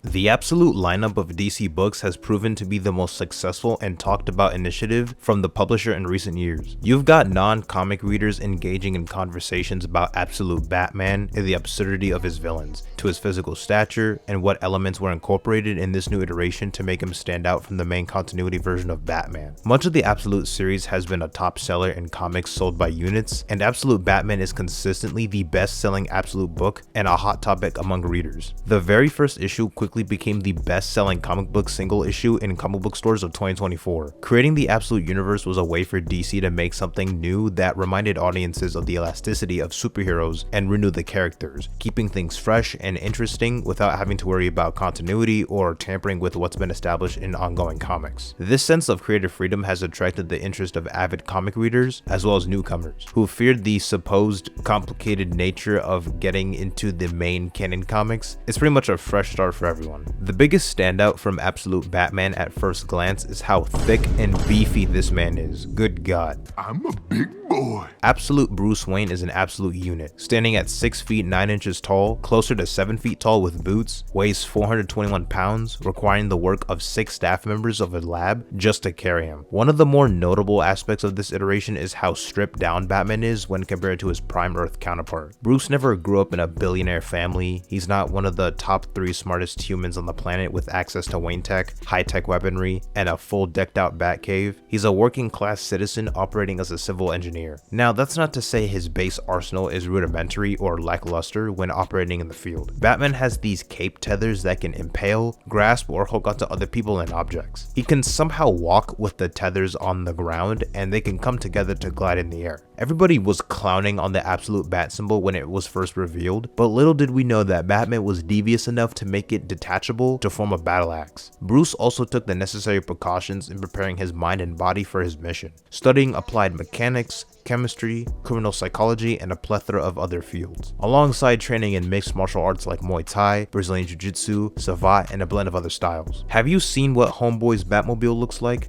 The absolute lineup of DC books has proven to be the most successful and talked about initiative from the publisher in recent years. You've got non-comic readers engaging in conversations about absolute Batman and the absurdity of his villains, to his physical stature, and what elements were incorporated in this new iteration to make him stand out from the main continuity version of Batman. Much of the Absolute series has been a top seller in comics sold by units, and Absolute Batman is consistently the best-selling Absolute book and a hot topic among readers. The very first issue quickly became the best-selling comic book single issue in comic book stores of 2024. Creating the Absolute Universe was a way for DC to make something new that reminded audiences of the elasticity of superheroes and renew the characters, keeping things fresh and interesting without having to worry about continuity or tampering with what's been established in ongoing comics. This sense of creative freedom has attracted the interest of avid comic readers as well as newcomers who feared the supposed complicated nature of getting into the main canon comics. It's pretty much a fresh start for everyone. The biggest standout from Absolute Batman at first glance is how thick and beefy this man is. Good God. I'm a big boy. Absolute Bruce Wayne is an absolute unit, standing at 6 feet 9 inches tall, closer to 7 feet tall with boots, weighs 421 pounds, requiring the work of 6 staff members of a lab just to carry him. One of the more notable aspects of this iteration is how stripped down Batman is when compared to his prime Earth counterpart. Bruce never grew up in a billionaire family, he's not one of the top 3 smartest humans on the planet with access to Wayne tech, high-tech weaponry, and a full decked out Batcave. He's a working class citizen operating as a civil engineer. Now that's not to say his base arsenal is rudimentary or lackluster when operating in the field. Batman has these cape tethers that can impale, grasp, or hook onto other people and objects. He can somehow walk with the tethers on the ground, and they can come together to glide in the air. Everybody was clowning on the Absolute Bat symbol when it was first revealed, but little did we know that Batman was devious enough to make it detachable to form a battle axe. Bruce also took the necessary precautions in preparing his mind and body for his mission, studying applied mechanics, chemistry, criminal psychology, and a plethora of other fields, alongside training in mixed martial arts like Muay Thai, Brazilian Jiu-Jitsu, Savate, and a blend of other styles. Have you seen what Homeboy's Batmobile looks like?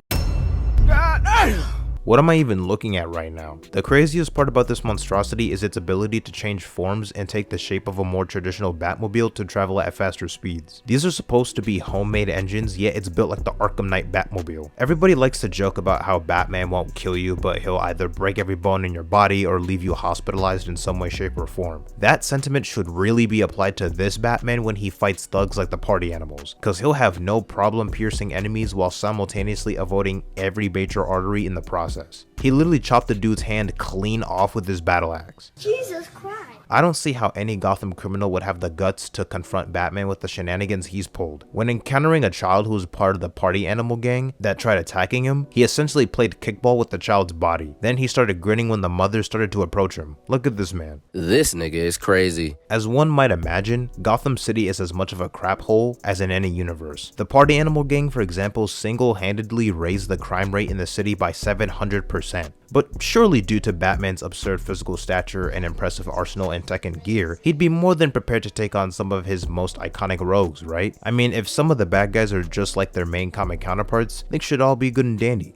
What am I even looking at right now? The craziest part about this monstrosity is its ability to change forms and take the shape of a more traditional Batmobile to travel at faster speeds. These are supposed to be homemade engines, yet it's built like the Arkham Knight Batmobile. Everybody likes to joke about how Batman won't kill you, but he'll either break every bone in your body or leave you hospitalized in some way, shape, or form. That sentiment should really be applied to this Batman when he fights thugs like the Party Animals, cause he'll have no problem piercing enemies while simultaneously avoiding every major artery in the process. He literally chopped the dude's hand clean off with his battle axe. Jesus Christ. I don't see how any Gotham criminal would have the guts to confront Batman with the shenanigans he's pulled. When encountering a child who was part of the Party Animal gang that tried attacking him, he essentially played kickball with the child's body. Then he started grinning when the mother started to approach him. Look at this man. This nigga is crazy. As one might imagine, Gotham City is as much of a crap hole as in any universe. The Party Animal gang, for example, single-handedly raised the crime rate in the city by 700%. But surely due to Batman's absurd physical stature and impressive arsenal and tech and gear, he'd be more than prepared to take on some of his most iconic rogues, right? I mean, if some of the bad guys are just like their main comic counterparts, they should all be good and dandy.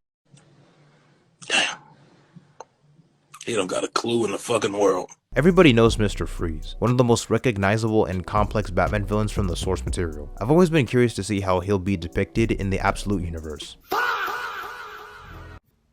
Damn. He don't got a clue in the fucking world. Everybody knows Mr. Freeze, one of the most recognizable and complex Batman villains from the source material. I've always been curious to see how he'll be depicted in the Absolute Universe.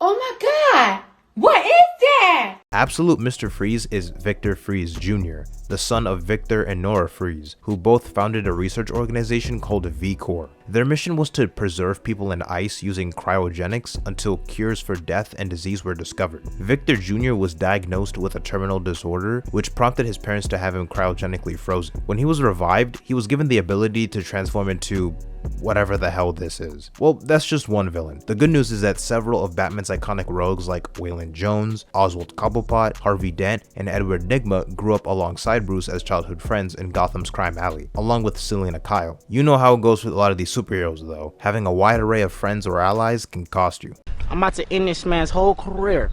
Oh my God. What is that? Absolute Mr. Freeze is Victor Freeze Jr., the son of Victor and Nora Freeze, who both founded a research organization called V-Corps. Their mission was to preserve people in ice using cryogenics until cures for death and disease were discovered. Victor Jr. was diagnosed with a terminal disorder, which prompted his parents to have him cryogenically frozen. When he was revived, he was given the ability to transform into whatever the hell this is. Well, that's just one villain. The good news is that several of Batman's iconic rogues like Waylon Jones, Oswald Cobblepot, Harvey Dent, and Edward Nygma grew up alongside Bruce as childhood friends in Gotham's crime alley, along with Selina Kyle. You know how it goes with a lot of these superheroes though. Having a wide array of friends or allies can cost you. I'm about to end this man's whole career.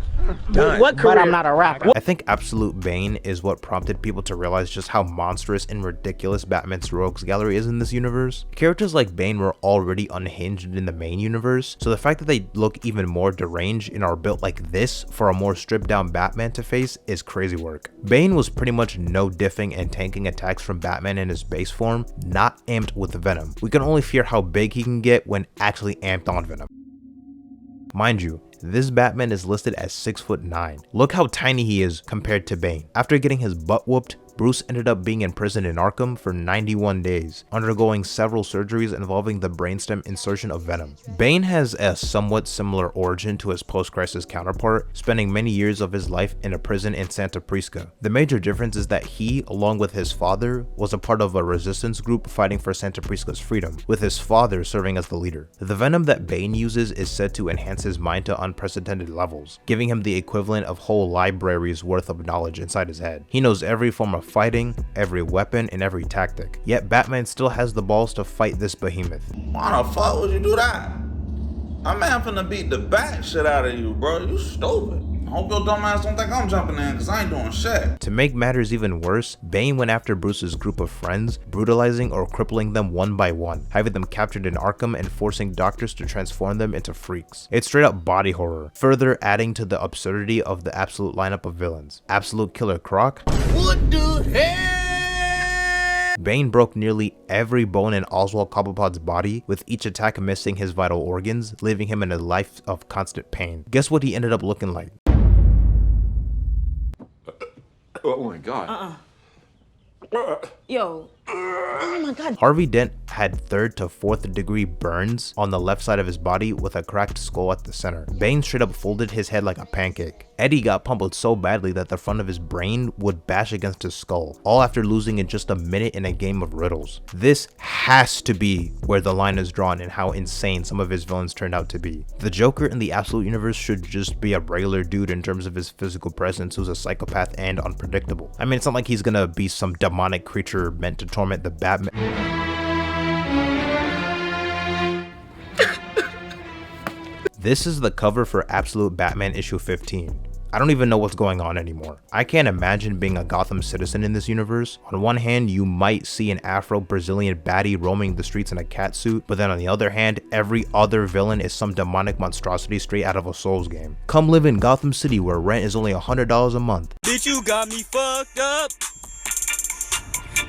Done. What career? But I'm not a rapper. I think Absolute Bane is what prompted people to realize just how monstrous and ridiculous Batman's rogues gallery is in this universe. Characters like Bane were already unhinged in the main universe, so the fact that they look even more deranged and are built like this for a more stripped down Batman to face is crazy work. Bane was pretty much no diffing and tanking attacks from Batman in his base form, not amped with Venom. We can only fear how big he can get when actually amped on Venom. Mind you, this Batman is listed as 6'9". Look how tiny he is compared to Bane. After getting his butt whooped, Bruce ended up being imprisoned in Arkham for 91 days, undergoing several surgeries involving the brainstem insertion of Venom. Bane has a somewhat similar origin to his post-crisis counterpart, spending many years of his life in a prison in Santa Prisca. The major difference is that he, along with his father, was a part of a resistance group fighting for Santa Prisca's freedom, with his father serving as the leader. The Venom that Bane uses is said to enhance his mind to unprecedented levels, giving him the equivalent of whole libraries worth of knowledge inside his head. He knows every form of fighting, every weapon, and every tactic. Yet Batman still has the balls to fight this behemoth. Why the fuck would you do that? My man finna beat the bat shit out of you, bro. You stupid. I hope your dumb ass don't think I'm jumping in, cause I ain't doing shit. To make matters even worse, Bane went after Bruce's group of friends, brutalizing or crippling them one by one, having them captured in Arkham and forcing doctors to transform them into freaks. It's straight up body horror, further adding to the absurdity of the Absolute lineup of villains. Absolute Killer Croc. What the hell? Bane broke nearly every bone in Oswald Cobblepot's body, with each attack missing his vital organs, leaving him in a life of constant pain. Guess what he ended up looking like? Oh my god. Yo. Oh my god. Harvey Dent had 3rd to 4th degree burns on the left side of his body with a cracked skull at the center. Bane straight up folded his head like a pancake. Eddie got pummeled so badly that the front of his brain would bash against his skull, all after losing in just a minute in a game of riddles. This has to be where the line is drawn in how insane some of his villains turned out to be. The Joker in the Absolute Universe should just be a regular dude in terms of his physical presence who's a psychopath and unpredictable. I mean, it's not like he's gonna be some demonic creature meant to torment the Batman. This is the cover for Absolute Batman issue 15. I don't even know what's going on anymore. I can't imagine being a Gotham citizen in this universe. On one hand, you might see an Afro-Brazilian baddie roaming the streets in a cat suit, but then on the other hand, every other villain is some demonic monstrosity straight out of a Souls game. Come live in Gotham City where rent is only $100 a month. Bitch, you got me fucked up.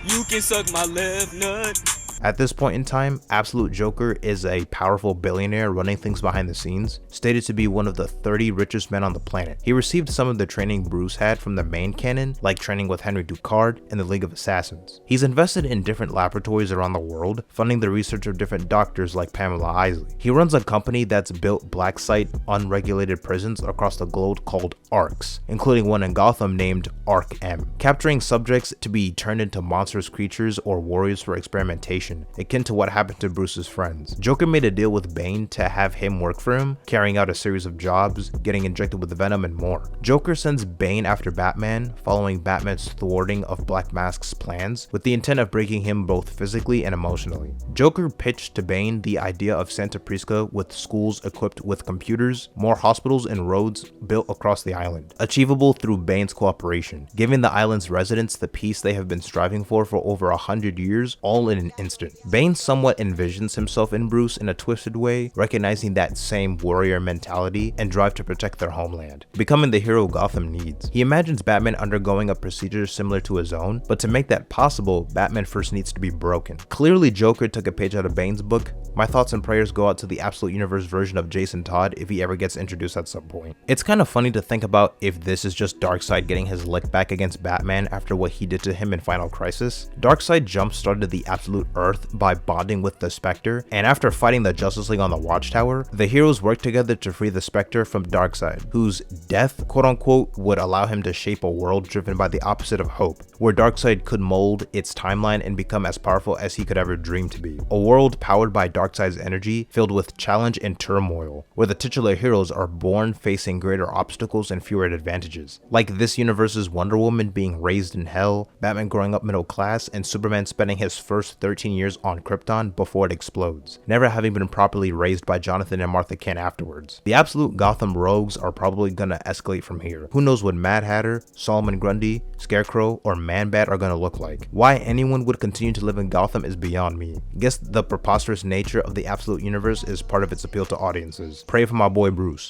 You can suck my left nut. At this point in time, Absolute Joker is a powerful billionaire running things behind the scenes, stated to be one of the 30 richest men on the planet. He received some of the training Bruce had from the main canon, like training with Henry Ducard and the League of Assassins. He's invested in different laboratories around the world, funding the research of different doctors like Pamela Isley. He runs a company that's built black site unregulated prisons across the globe called ARCs, including one in Gotham named ARC-M, capturing subjects to be turned into monstrous creatures or warriors for experimentation, akin to what happened to Bruce's friends. Joker made a deal with Bane to have him work for him, carrying out a series of jobs, getting injected with venom, and more. Joker sends Bane after Batman, following Batman's thwarting of Black Mask's plans, with the intent of breaking him both physically and emotionally. Joker pitched to Bane the idea of Santa Prisca with schools equipped with computers, more hospitals and roads built across the island, achievable through Bane's cooperation, giving the island's residents the peace they have been striving for over 100 years, all in an instant. Bane somewhat envisions himself in Bruce in a twisted way, recognizing that same warrior mentality and drive to protect their homeland, becoming the hero Gotham needs. He imagines Batman undergoing a procedure similar to his own, but to make that possible, Batman first needs to be broken. Clearly, Joker took a page out of Bane's book. My thoughts and prayers go out to the Absolute Universe version of Jason Todd if he ever gets introduced at some point. It's kind of funny to think about if this is just Darkseid getting his lick back against Batman after what he did to him in Final Crisis. Darkseid jump-started the Absolute Earth by bonding with the Spectre, and after fighting the Justice League on the Watchtower, the heroes worked together to free the Spectre from Darkseid, whose death, quote-unquote, would allow him to shape a world driven by the opposite of hope, where Darkseid could mold its timeline and become as powerful as he could ever dream to be. A world powered by Darkseid's energy, filled with challenge and turmoil, where the titular heroes are born facing greater obstacles and fewer advantages. Like this universe's Wonder Woman being raised in hell, Batman growing up middle class, and Superman spending his first 13 years on Krypton before it explodes, never having been properly raised by Jonathan and Martha Kent afterwards. The absolute Gotham rogues are probably gonna escalate from here. Who knows what Mad Hatter, Solomon Grundy, Scarecrow, or Man-Bat are gonna look like. Why anyone would continue to live in Gotham is beyond me. Guess the preposterous nature of the absolute universe is part of its appeal to audiences. Pray for my boy Bruce.